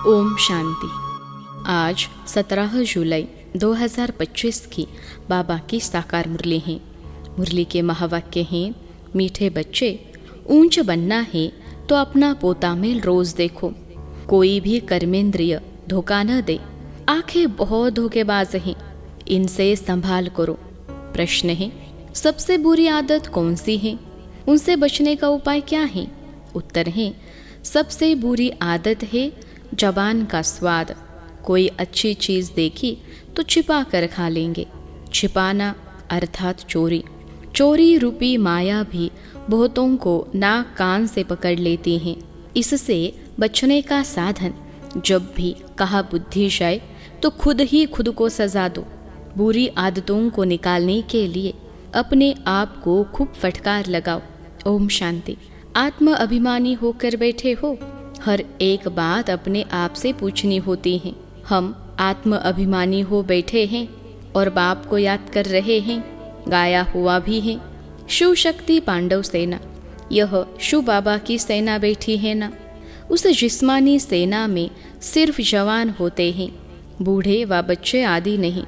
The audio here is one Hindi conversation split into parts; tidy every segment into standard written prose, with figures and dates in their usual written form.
ओम शांति। आज 17 जुलाई 2025 की बाबा की साकार मुरली है। मुरली के महावाक्य हैं, मीठे बच्चे, ऊंच बनना है तो अपना पोता में रोज देखो। कोई भी कर्मेंद्रिय धोखा न दे। आंखें बहुत धोखेबाज हैं, इनसे संभाल करो। प्रश्न है, सबसे बुरी आदत कौन सी है? उनसे बचने का उपाय क्या है? उत्तर है, सबसे बुरी आदत है जबान का स्वाद। कोई अच्छी चीज़ देखी तो छिपा कर खा लेंगे। छिपाना अर्थात चोरी। चोरी रूपी माया भी बहुतों को नाक कान से पकड़ लेती हैं। इससे बचने का साधन, जब भी कहा बुद्धि जाए तो खुद ही खुद को सजा दो। बुरी आदतों को निकालने के लिए अपने आप को खूब फटकार लगाओ। ओम शांति। आत्म अभिमानी होकर बैठे हो, हर एक बात अपने आप से पूछनी होती है। हम आत्म अभिमानी हो बैठे हैं और बाप को याद कर रहे हैं, गाया हुआ भी है, शिव शक्ति पांडव सेना। यह शिव बाबा की सेना बैठी है ना। उस जिस्मानी सेना में सिर्फ जवान होते हैं, बूढ़े व बच्चे आदि नहीं।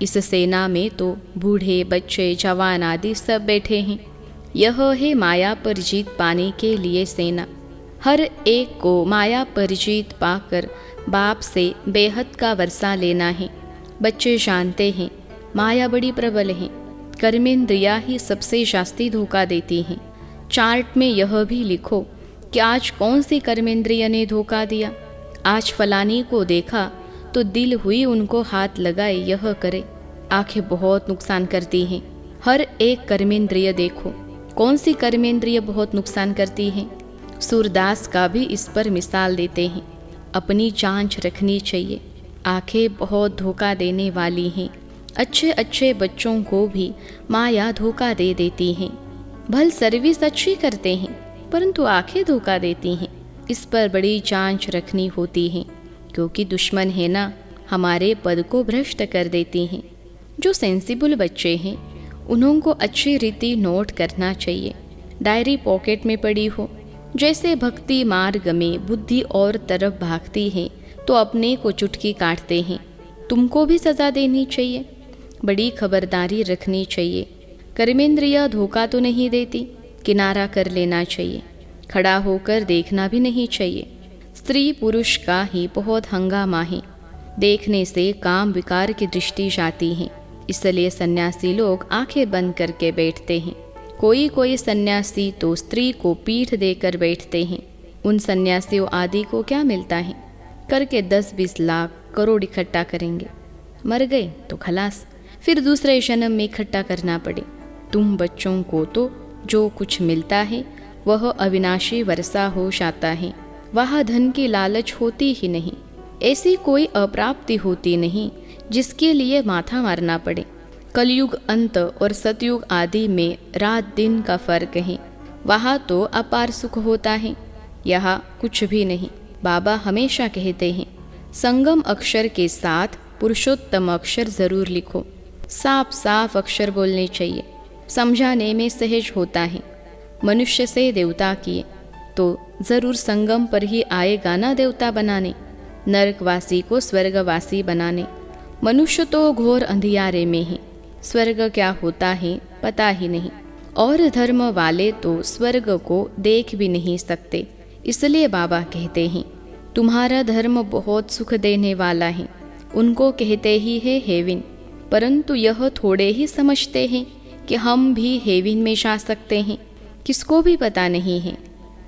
इस सेना में तो बूढ़े, बच्चे, जवान आदि सब बैठे हैं। यह है माया पर जीत पाने के लिए सेना। हर एक को माया पर जीत पाकर बाप से बेहद का वर्षा लेना है। बच्चे जानते हैं माया बड़ी प्रबल है। कर्मेंद्रिया ही सबसे जास्ती धोखा देती हैं। चार्ट में यह भी लिखो कि आज कौन सी कर्मेंद्रिय ने धोखा दिया। आज फलानी को देखा तो दिल हुई उनको हाथ लगाए, यह करे। आंखें बहुत नुकसान करती हैं। हर एक कर्मेंद्रिय देखो, कौन सी कर्मेंद्रिय बहुत नुकसान करती है। सूरदास का भी इस पर मिसाल देते हैं। अपनी जांच रखनी चाहिए। आंखें बहुत धोखा देने वाली हैं। अच्छे अच्छे बच्चों को भी माया धोखा दे देती हैं। भल सर्विस अच्छी करते हैं परंतु आंखें धोखा देती हैं। इस पर बड़ी जांच रखनी होती है, क्योंकि दुश्मन है ना, हमारे पद को भ्रष्ट कर देती हैं। जो सेंसिबल बच्चे हैं उन्हों को अच्छी रीति नोट करना चाहिए। डायरी पॉकेट में पड़ी हो। जैसे भक्ति मार्ग में बुद्धि और तरफ भागती है तो अपने को चुटकी काटते हैं। तुमको भी सजा देनी चाहिए। बड़ी खबरदारी रखनी चाहिए। कर्मेंद्रिय धोखा तो नहीं देती, किनारा कर लेना चाहिए। खड़ा होकर देखना भी नहीं चाहिए। स्त्री पुरुष का ही बहुत हंगामा है। देखने से काम विकार की दृष्टि जाती है। इसलिए सन्यासी लोग आंखें बंद करके बैठते हैं। कोई कोई सन्यासी तो स्त्री को पीठ देकर बैठते हैं। उन सन्यासियों आदि को क्या मिलता है? करके 10-20 लाख करोड़ इकट्ठा करेंगे। मर गए तो खलास, फिर दूसरे जन्म में इकट्ठा करना पड़े। तुम बच्चों को तो जो कुछ मिलता है वह अविनाशी वर्षा हो जाता है। वहाँ धन की लालच होती ही नहीं। ऐसी कोई अप्राप्ति होती नहीं जिसके लिए माथा मारना पड़े। कलयुग अंत और सतयुग आदि में रात दिन का फर्क है। वहाँ तो अपार सुख होता है, यहाँ कुछ भी नहीं। बाबा हमेशा कहते हैं, संगम अक्षर के साथ पुरुषोत्तम अक्षर जरूर लिखो। साफ साफ अक्षर बोलने चाहिए, समझाने में सहज होता है। मनुष्य से देवता किए तो जरूर संगम पर ही आएगा ना देवता बनाने, नरकवासी को स्वर्गवासी बनाने। मनुष्य तो घोर अंधियारे में है। स्वर्ग क्या होता है पता ही नहीं, और धर्म वाले तो स्वर्ग को देख भी नहीं सकते। इसलिए बाबा कहते हैं, तुम्हारा धर्म बहुत सुख देने वाला है। उनको कहते ही है हेविन, परंतु यह थोड़े ही समझते हैं कि हम भी हेविन में जा सकते हैं। किसको भी पता नहीं है।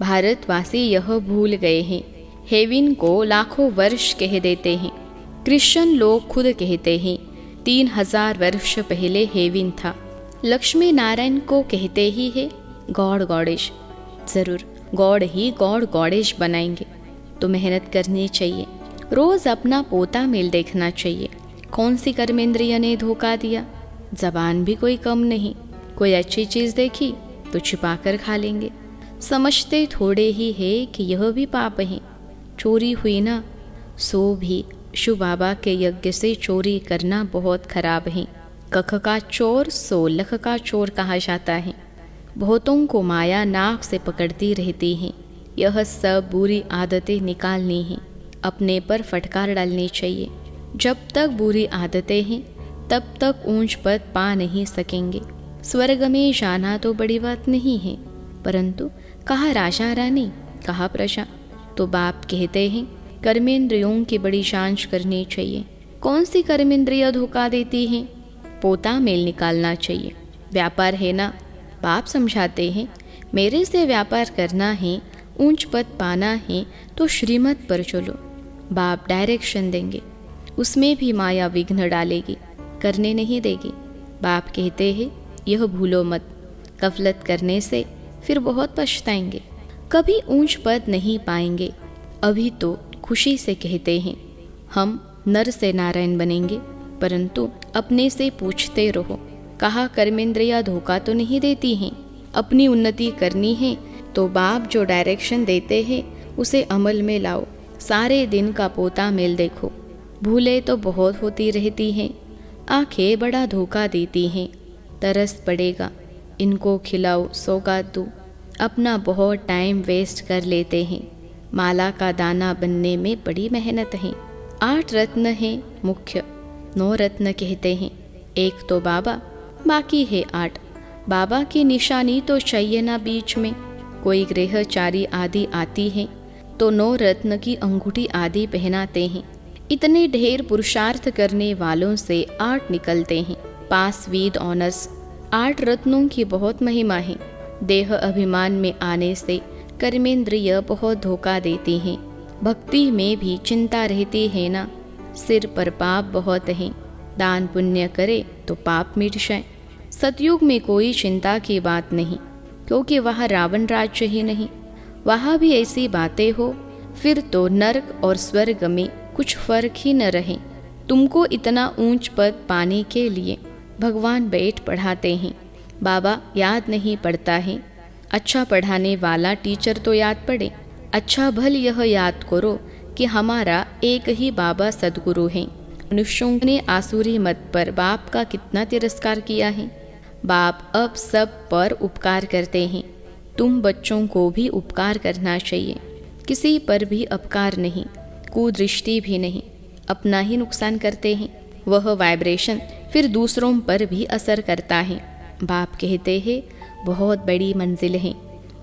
भारतवासी यह भूल गए हैं। हेविन को लाखों वर्ष कह देते हैं। क्रिश्चियन लोग खुद कहते हैं 3000 वर्ष पहले हेविन था। लक्ष्मी नारायण को कहते ही है गॉड गॉडेश। जरूर गॉड ही गॉड गॉडेश बनाएंगे। तो मेहनत करनी चाहिए। रोज अपना पोता मेल देखना चाहिए। कौन सी कर्मेंद्रिय ने धोखा दिया? जबान भी कोई कम नहीं। कोई अच्छी चीज देखी तो छिपा कर खा लेंगे। समझते थोड़े ही है कि यह भी पाप है। चोरी हुई ना, सो भी शिव बाबा के यज्ञ से चोरी करना बहुत खराब है। कख का चोर 100 लख का चोर कहा जाता है। बहुतों को माया नाक से पकड़ती रहती है। यह सब बुरी आदतें निकालनी है। अपने पर फटकार डालनी चाहिए। जब तक बुरी आदतें हैं तब तक ऊंच पद पा नहीं सकेंगे। स्वर्ग में जाना तो बड़ी बात नहीं है, परंतु कहा राजा रानी कहा प्रजा। तो बाप कहते हैं कर्मेंद्रियों की बड़ी जांच करनी चाहिए। कौन सी कर्मेंद्रिय धोखा देती हैं? पोता मेल निकालना चाहिए। व्यापार है ना, बाप समझाते हैं मेरे से व्यापार करना है, ऊंच पद पाना है तो श्रीमत पर चलो। बाप डायरेक्शन देंगे, उसमें भी माया विघ्न डालेगी, करने नहीं देगी। बाप कहते हैं यह भूलो मत, गफलत करने से फिर बहुत पछताएंगे, कभी ऊंच पद नहीं पाएंगे। अभी तो खुशी से कहते हैं हम नर से नारायण बनेंगे, परंतु अपने से पूछते रहो। कहा कर्मेंद्रिया धोखा तो नहीं देती हैं। अपनी उन्नति करनी है तो बाप जो डायरेक्शन देते हैं उसे अमल में लाओ। सारे दिन का पोता मेल देखो। भूले तो बहुत होती रहती हैं, आंखें बड़ा धोखा देती हैं। तरस पड़ेगा, इनको खिलाओ सौगात दो। अपना बहुत टाइम वेस्ट कर लेते हैं। माला का दाना बनने में बड़ी मेहनत है। 8 रत्न हैं मुख्य, 9 रत्न कहते हैं। एक तो बाबा, बाकी है 8। बाबा की निशानी तो चाहिए ना बीच में। कोई गृहचारी आदि आती है तो 9 रत्न की अंगूठी आदि पहनाते हैं। इतने ढेर पुरुषार्थ करने वालों से 8 निकलते हैं। पास विद ऑनर्स। 8 रत्नों की बहुत महिमा है। देह अभिमान में आने से कर्मेंद्रिय बहुत धोखा देती हैं। भक्ति में भी चिंता रहती है ना, सिर पर पाप बहुत है। दान पुण्य करे तो पाप मिट जाए। सतयुग में कोई चिंता की बात नहीं, क्योंकि वहाँ रावण राज्य ही नहीं। वहाँ भी ऐसी बातें हो फिर तो नरक और स्वर्ग में कुछ फर्क ही न रहे। तुमको इतना ऊंच पद पाने के लिए भगवान बैठ पढ़ाते हैं। बाबा याद नहीं पड़ता है। अच्छा पढ़ाने वाला टीचर तो याद पड़े। अच्छा भल यह याद करो कि हमारा एक ही बाबा सदगुरु है। मनुष्यों ने आसुरी मत पर बाप का कितना तिरस्कार किया है। बाप अब सब पर उपकार करते हैं। तुम बच्चों को भी उपकार करना चाहिए। किसी पर भी अपकार नहीं, कुदृष्टि भी नहीं। अपना ही नुकसान करते हैं। वह वाइब्रेशन फिर दूसरों पर भी असर करता है। बाप कहते हैं बहुत बड़ी मंजिल है।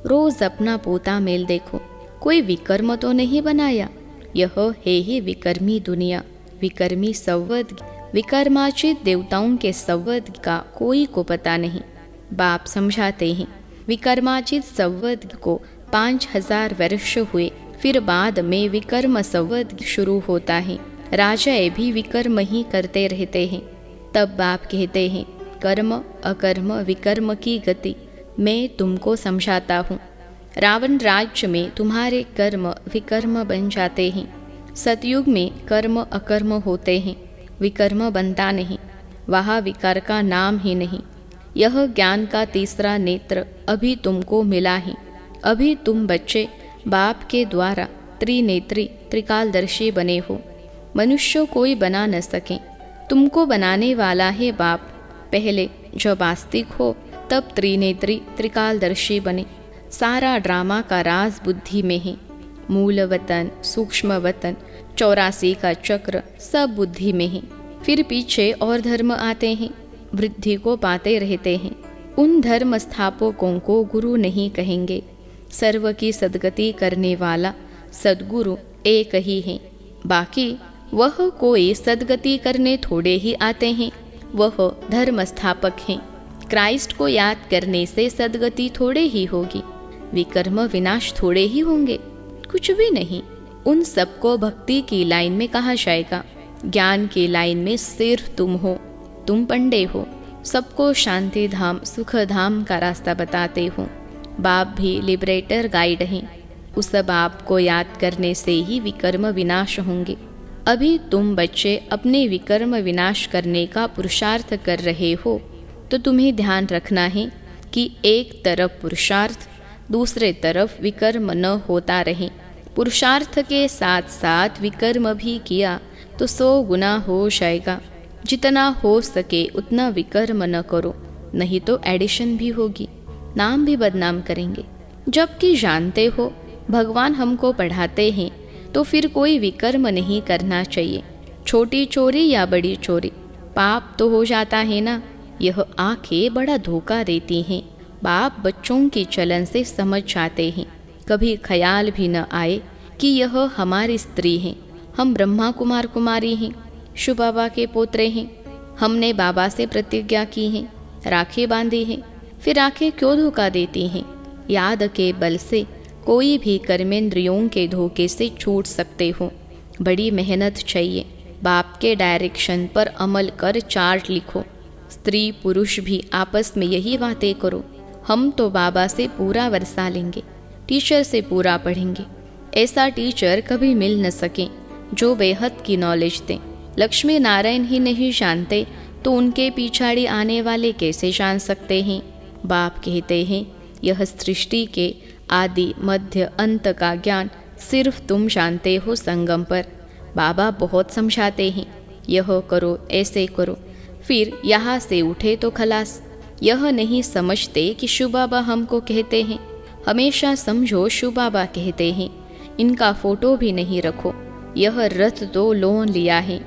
रोज अपना पोता मेल देखो। कोई विकर्म तो नहीं बनाया। यह है ही विकर्मी दुनिया, विकर्मी संवद। विकर्माचित देवताओं के संवद का कोई को पता नहीं। बाप समझाते हैं विकर्माचित संवद को 5000 वर्ष हुए, फिर बाद में विकर्म संवद शुरू होता है। राजाएं भी विकर्म ही करते रहते हैं। तब बाप कहते हैं कर्म अकर्म विकर्म की गति मैं तुमको समझाता हूँ। रावण राज्य में तुम्हारे कर्म विकर्म बन जाते हैं। सतयुग में कर्म अकर्म होते हैं, विकर्म बनता नहीं। वहाँ विकार का नाम ही नहीं। यह ज्ञान का तीसरा नेत्र अभी तुमको मिला है। अभी तुम बच्चे बाप के द्वारा त्रिनेत्री त्रिकालदर्शी बने हो। मनुष्य कोई बना न सके, तुमको बनाने वाला है बाप। पहले जब आस्तिक हो तब त्रिनेत्री त्रिकालदर्शी बने। सारा ड्रामा का राज बुद्धि में है। मूल वतन, सूक्ष्म वतन, 84 का चक्र सब बुद्धि में है। फिर पीछे और धर्म आते हैं, वृद्धि को पाते रहते हैं। उन धर्म स्थापकों को गुरु नहीं कहेंगे। सर्व की सद्गति करने वाला सद्गुरु एक ही है। बाकी वह कोई सद्गति करने थोड़े ही आते हैं, वह धर्म स्थापक हैं। क्राइस्ट को याद करने से सद्गति थोड़े ही होगी, विकर्म विनाश थोड़े ही होंगे, कुछ भी नहीं। उन सबको भक्ति की लाइन में कहा जाएगा। ज्ञान की लाइन में सिर्फ तुम हो, तुम पंडे हो। सबको शांति धाम सुख धाम का रास्ता बताते हो। बाप भी लिबरेटर गाइड हैं। उस बाप को याद करने से ही विकर्म विनाश होंगे। अभी तुम बच्चे अपने विकर्म विनाश करने का पुरुषार्थ कर रहे हो, तो तुम्हें ध्यान रखना है कि एक तरफ पुरुषार्थ, दूसरे तरफ विकर्म न होता रहे। पुरुषार्थ के साथ साथ विकर्म भी किया तो 100 गुना हो जाएगा। जितना हो सके उतना विकर्म न करो, नहीं तो एडिशन भी होगी, नाम भी बदनाम करेंगे। जबकि जानते हो भगवान हमको पढ़ाते हैं तो फिर कोई विकर्म नहीं करना चाहिए। छोटी चोरी या बड़ी चोरी, पाप तो हो जाता है ना। यह आंखें बड़ा धोखा देती हैं। बाप बच्चों की चलन से समझ जाते हैं। कभी ख्याल भी न आए कि यह हमारी स्त्री है। हम ब्रह्मा कुमार कुमारी हैं, शिव बाबा के पोतरे हैं। हमने बाबा से प्रतिज्ञा की है, राखी बांधी है, फिर आंखें क्यों धोखा देती हैं? याद के बल से कोई भी कर्मेंद्रियों के धोखे से छूट सकते हो। बड़ी मेहनत चाहिए। बाप के डायरेक्शन पर अमल कर चार्ट लिखो। स्त्री पुरुष भी आपस में यही बातें करो। हम तो बाबा से पूरा वर्षा लेंगे, टीचर से पूरा पढ़ेंगे। ऐसा टीचर कभी मिल न सके जो बेहद की नॉलेज दे। लक्ष्मी नारायण ही नहीं जानते तो उनके पिछाड़ी आने वाले कैसे जान सकते हैं? बाप कहते हैं, यह सृष्टि के आदि मध्य अंत का ज्ञान सिर्फ तुम जानते हो संगम पर। बाबा बहुत समझाते हैं, यह करो, ऐसे करो, फिर यहाँ से उठे तो खलास। यह नहीं समझते कि शिव बाबा हमको कहते हैं। हमेशा समझो शिव बाबा कहते हैं, इनका फोटो भी नहीं रखो। यह रथ तो लोन लिया है।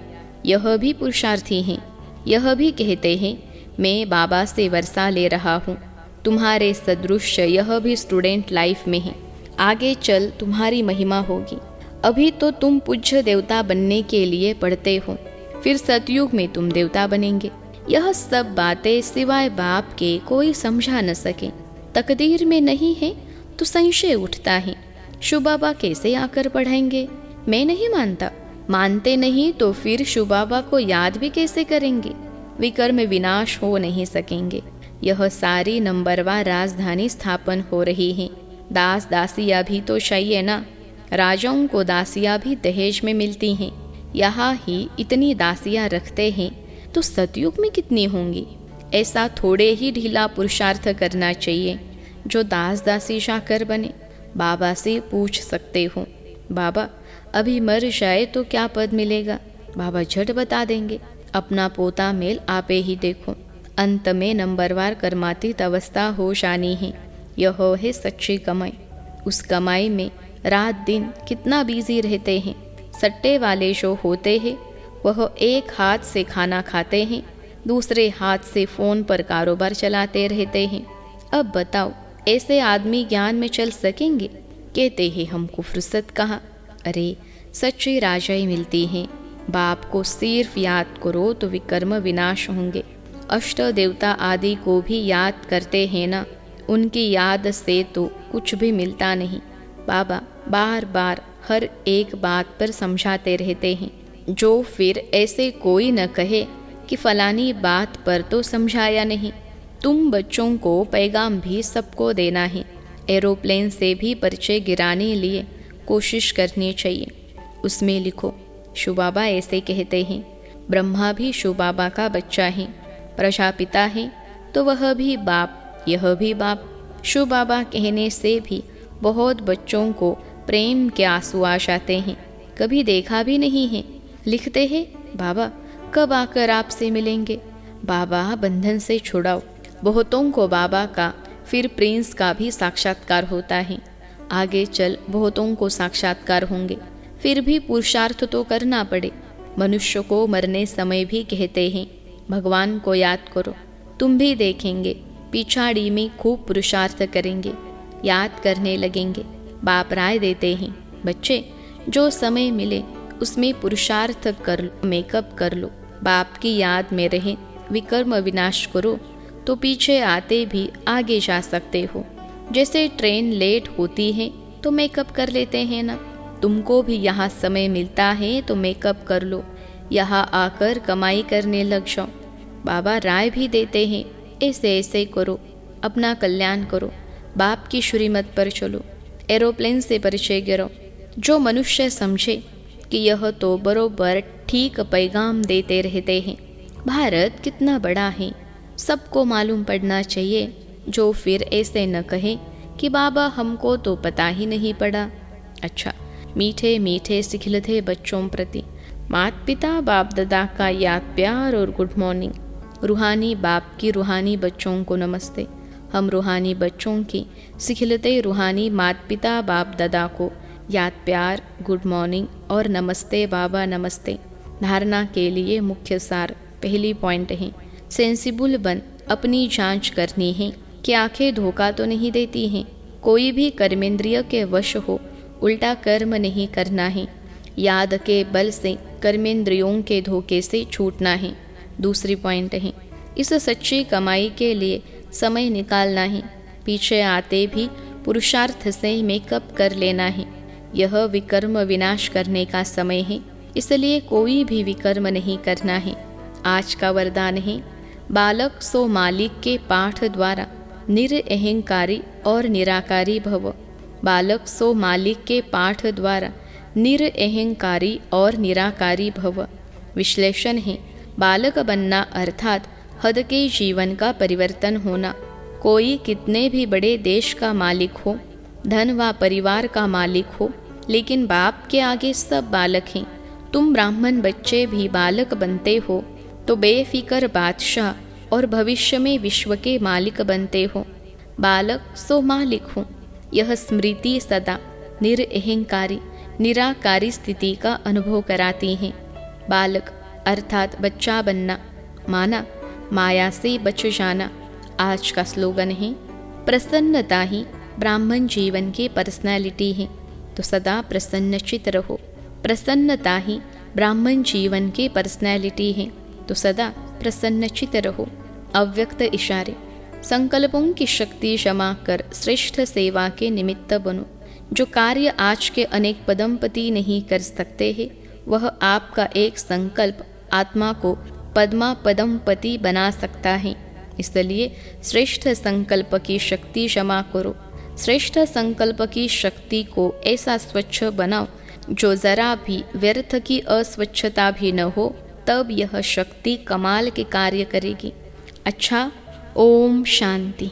यह भी पुरुषार्थी हैं। यह भी कहते हैं, मैं बाबा से वर्षा ले रहा हूँ। तुम्हारे सदृश यह भी स्टूडेंट लाइफ में है। आगे चल तुम्हारी महिमा होगी। अभी तो तुम पूज्य देवता बनने के लिए पढ़ते हो, फिर सतयुग में तुम देवता बनेंगे। यह सब बातें सिवाय बाप के कोई समझा न सके। तकदीर में नहीं है तो संशय उठता है। शिव बाबा कैसे आकर पढ़ाएंगे? मैं नहीं मानता। मानते नहीं तो फिर शिव बाबा को याद भी कैसे करेंगे? विकर्म विनाश हो नहीं सकेंगे। यह सारी नंबरवार राजधानी स्थापन हो रही है। दास दासियाँ भी तो चाहिए ना। राजाओं को दासियाँ भी दहेज में मिलती हैं। यहाँ ही इतनी दासियाँ रखते हैं तो सतयुग में कितनी होंगी? ऐसा थोड़े ही ढीला पुरुषार्थ करना चाहिए जो दास दासी जाकर बने। बाबा से पूछ सकते हो, बाबा अभी मर जाए तो क्या पद मिलेगा? बाबा झट बता देंगे, अपना पोता मेल आपे ही देखो। अंत में नंबरवार कर्मातीत अवस्था हो जानी है। यह है सच्ची कमाई। उस कमाई में रात दिन कितना बिजी रहते हैं। सट्टे वाले जो होते हैं वह एक हाथ से खाना खाते हैं, दूसरे हाथ से फ़ोन पर कारोबार चलाते रहते हैं। अब बताओ, ऐसे आदमी ज्ञान में चल सकेंगे? कहते हैं हमको फुर्सत कहाँ। अरे सच्ची राजाई मिलती हैं। बाप को सिर्फ याद करो तो विकर्म विनाश होंगे। अष्ट देवता आदि को भी याद करते हैं ना, उनकी याद से तो कुछ भी मिलता नहीं। बाबा बार बार हर एक बात पर समझाते रहते हैं, जो फिर ऐसे कोई न कहे कि फलानी बात पर तो समझाया नहीं। तुम बच्चों को पैगाम भी सबको देना है। एरोप्लेन से भी पर्चे गिराने लिए कोशिश करनी चाहिए। उसमें लिखो, शिव बाबा ऐसे कहते हैं, ब्रह्मा भी शिव बाबा का बच्चा है। प्रजापिता है तो वह भी बाप, यह भी बाप। शिव बाबा कहने से भी बहुत बच्चों को प्रेम के आंसू आ जाते हैं। कभी देखा भी नहीं है। लिखते हैं, बाबा कब आकर आपसे मिलेंगे? बाबा बंधन से छुड़ाओ। बहुतों को बाबा का फिर प्रिंस का भी साक्षात्कार होता है। आगे चल बहुतों को साक्षात्कार होंगे। फिर भी पुरुषार्थ तो करना पड़े। मनुष्य को मरने समय भी कहते हैं, भगवान को याद करो। तुम भी देखेंगे पिछाड़ी में खूब पुरुषार्थ करेंगे, याद करने लगेंगे। बाप राय देते हैं, बच्चे जो समय मिले उसमें पुरुषार्थ कर लो, मेकअप कर लो, बाप की याद में रहे, विकर्म विनाश करो तो पीछे आते भी आगे जा सकते हो। जैसे ट्रेन लेट होती है तो मेकअप कर लेते हैं ना। तुमको भी यहाँ समय मिलता है तो मेकअप कर लो, यहाँ आकर कमाई करने लग जाओ। बाबा राय भी देते हैं, ऐसे ऐसे करो, अपना कल्याण करो, बाप की श्रीमत पर चलो, एरोप्लेन से परिचय गिरो। जो मनुष्य समझे कि यह तो बरोबर ठीक पैगाम देते रहते हैं। भारत कितना बड़ा है, सबको मालूम पड़ना चाहिए। जो फिर ऐसे न कहे कि बाबा हमको तो पता ही नहीं पड़ा। अच्छा, मीठे मीठे सिखलते बच्चों प्रति माता पिता बाप दादा का याद प्यार और गुड मॉर्निंग। रूहानी बाप की रूहानी बच्चों को नमस्ते। हम रूहानी बच्चों की सिखलते रूहानी माता पिता बाप दादा को याद प्यार, गुड मॉर्निंग और नमस्ते बाबा नमस्ते। धारणा के लिए मुख्य सार पहली पॉइंट है, सेंसिबल बन अपनी जांच करनी है कि आंखें धोखा तो नहीं देती हैं। कोई भी कर्मेंद्रिय के वश हो उल्टा कर्म नहीं करना है। याद के बल से कर्मेंद्रियों के धोखे से छूटना है। दूसरी पॉइंट है, इस सच्ची कमाई के लिए समय निकालना है। पीछे आते भी पुरुषार्थ से मेकअप कर लेना है। यह विकर्म विनाश करने का समय है, इसलिए कोई भी विकर्म नहीं करना है। आज का वरदान है, बालक सो मालिक के पाठ द्वारा निरअहंकारी और निराकारी भव। बालक सो मालिक के पाठ द्वारा निरअहंकारी और निराकारी भव। विश्लेषण है, बालक बनना अर्थात हद के जीवन का परिवर्तन होना। कोई कितने भी बड़े देश का मालिक हो, धन व परिवार का मालिक हो, लेकिन बाप के आगे सब बालक हैं। तुम ब्राह्मण बच्चे भी बालक बनते हो तो बेफिक्र बादशाह और भविष्य में विश्व के मालिक बनते हो। बालक सो मालिक हो, यह स्मृति सदा निरअहंकारी निराकारी स्थिति का अनुभव कराती है। बालक अर्थात बच्चा बनना, माना माया से बच जाना। आज का स्लोगन है, प्रसन्नता ही ब्राह्मण जीवन की पर्सनैलिटी है, तो सदा प्रसन्नचित रहो। प्रसन्नता ही ब्राह्मण जीवन की पर्सनैलिटी है, तो सदा प्रसन्नचित रहो। अव्यक्त इशारे, संकल्पों की शक्ति जमा कर श्रेष्ठ सेवा के निमित्त बनो। जो कार्य आज के अनेक पदमपति नहीं कर सकते हैं, वह आपका एक संकल्प आत्मा को पद्मा पदमपति बना सकता है। इसलिए श्रेष्ठ संकल्प की शक्ति जमा करो। श्रेष्ठ संकल्प की शक्ति को ऐसा स्वच्छ बनाओ जो जरा भी व्यर्थ की अस्वच्छता भी न हो, तब यह शक्ति कमाल के कार्य करेगी। अच्छा, ओम शांति।